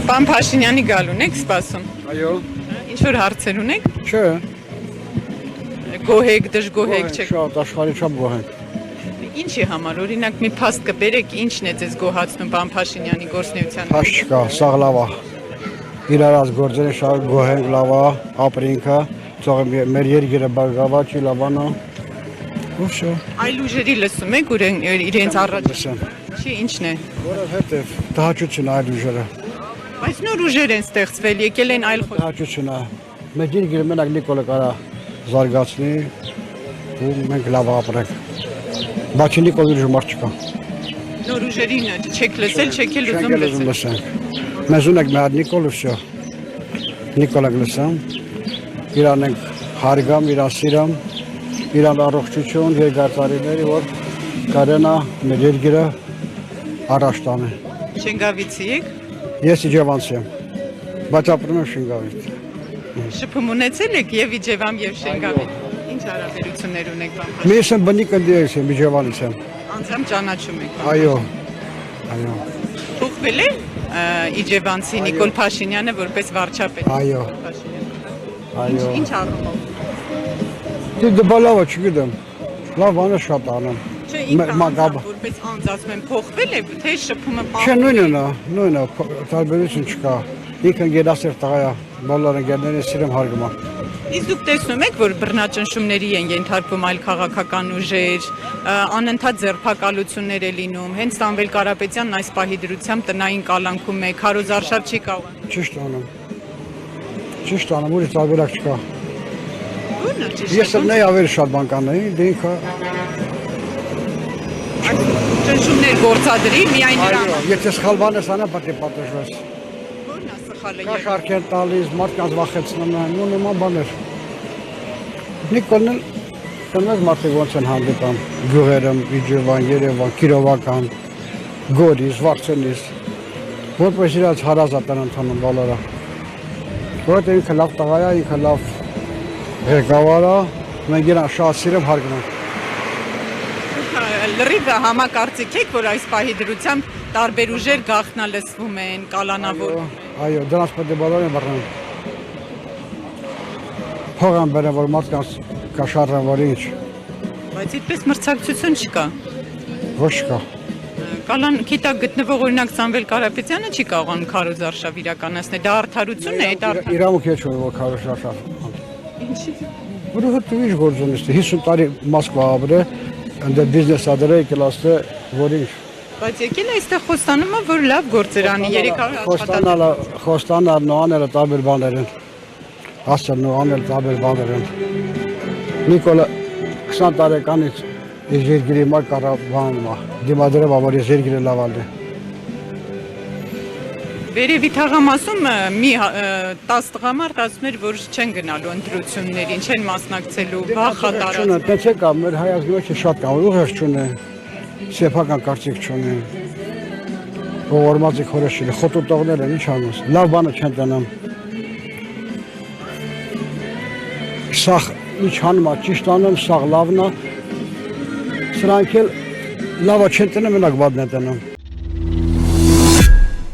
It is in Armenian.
Պան Փաշինյանի գալուն եք սպասում։ Այո։ Ինչ որ հարցեր ունեք։ Չէ։ Գոհ եք, դժգոհ եք, չեք։ Շատ աշխարհի չափ գոհ ենք։ Ինչի համար օրինակ մի փաստ կբերեք, ինչն է ձեզ գոհացնում Պան Փաշինյանի գործունեության։ Փաշ չկա, սաղ լավ է։ Իրարած գործերը շատ գոհ ենք, լավ է, ապրինքը, ծողը մեր երկիրը բարգավա չի լավանա։ Ուրշո։ Այլ ուժերի լսում եք իրենց առաջ։ Լսեմ։ Չի ինչն է։ Որովհետև տհաճություն այլ ուժերը։ Բայց նոր ուժեր են ստեղծվել, եկել են այլ խոհ։ Տհաճություն է։ Մեր երկիրը մենակ Նիկոլը կարա զարգացնի ու մենք լավ ապրենք։ Բայց Նիկոլի ուժը մարդ չկա։ Նոր ուժերին չեք լսել, չեք էլ ուզում լսել։ Մեզ ունենք մի հատ Նիկոլ ու վсё։ Նիկոլը լսեմ։ Իրան ենք հարգամ, իրան սիրամ, իրան առողջություն, երկարծարիների, որ կարենա մեր երկիրը առաջ տանը։ Շենգավիցի եք։ Ես Իջևանցի եմ, բայց ապրում եմ Շենգավիթ։ Շփում ունեցել եք եւ Իջևան եւ Շենգավիթ։ Ինչ հարաբերություններ ունեք Պան։ Ես եմ բնիկ ընդդիմից եմ, Իջևանից եմ։ Անձամբ ճանաչում եք։ Այո։ Այո։ Թողվել է Իջևանցի Նիկոլ Փաշինյանը որպես վարչապետ։ Այո։ Այո։ Ինչ առումով։ Դե բալավը չգիտեմ։ Լավ բանը շատ անեմ։ Չէ, ինքը որպես անձ ասում եմ փոխվել է, թե շփումը Չէ, նույնն է, տարբերություն չկա։ Ինքն գերասեր տղա է, բոլոր ընկերներին սիրում հարգում եմ։ Իսկ դուք տեսնում եք, որ բռնաճնշումների են ենթարկվում այլ քաղաքական ուժեր, անընդհատ ձերբակալություններ է լինում, հենց Սամվել Կարապետյանն այս պահի դրությամբ տնային կալանքում է, քարոզարշավ չի կարող։ Ճիշտ անեմ։ Ճիշտ անեմ, ուրիշ տարբերակ չկա։ Ո՞րն է ճիշտ։ Ես էլ նայ ավելի շատ բան կանեի, դե ինքը ճնշումներ գործադրի միայն նրան։ Եթե սխալ բան ես անում, պետք է պատժվես։ Ո՞րն է սխալը։ Կաշառք են տալիս, մարդկանց վախեցնում են, ու նման բաներ։ Նիկոլն էլ մարդիկ ոնց են հանդիպում, գյուղերում, Իջևան, Երևան, Կիրովական, Գորիս, Վարդենիս, որպես իրաց հարազատ են ընթանում բոլորը։ Որովհետև ինքը լավ տղա է, ինքը լավ ղեկավար է, մենք իրան շատ սիրում հարգում ենք։ Լրիվ համակարծիք եք, որ այս պահի դրությամբ տարբեր ուժեր գաղտնալսվում են, կալանավորվում են։ Այո, դրանց պետք է բոլորին բռնեն։ Փող են բերեն, որ մարդկանց կաշառեն, որ ինչ։ Բայց այդպես մրցակցություն չկա։ Ոչ չկա։ Գիտակ գտնվող օրինակ Սամվել Կարապետյանը չի կարողանում քարոզարշավ իրականացնել, դա արդարություն է, դա իրավունք է չէ, որ քարոզարշավ։ Ինչի՞։ Որովհետև ինչ գործ ունի, 50 տարի Մոսկվա ապրել, այնտեղ բիզնես ադրել, կլաստը, որ ինչ։ Բայց եկել է այստեղ խոստանում, որ լավ գործեր անի 300 աշխատանք։ Խոստանալ նոաները տարբեր բաներ են։ Ասել նոանել տարբեր բաներ են։ Նիկոլը 20 տարեկանից իր երկրի մոտ կառավարում է։ Դիմադրել է, որ իր երկիրը լավալ է։ Վերևի թաղամասում մի 10 տղամարդ ասում էր, որ չեն գնալու ընտրություններին, չեն մասնակցելու, վախ տարած։ Տեսեք, մեր հայազգի շատ կա, ուղեղ չունի, սեփական կարծիք չունի։ Ողորմածի խորոշիլը, խոտոտողներ են, ինչ անում, լավ բանը չեն տանում։ Սաղ ինչ անում է, ճիշտ անում, սաղ լավն է, սրանք էլ լավը չեն տնում, մենակ բադն են տնում։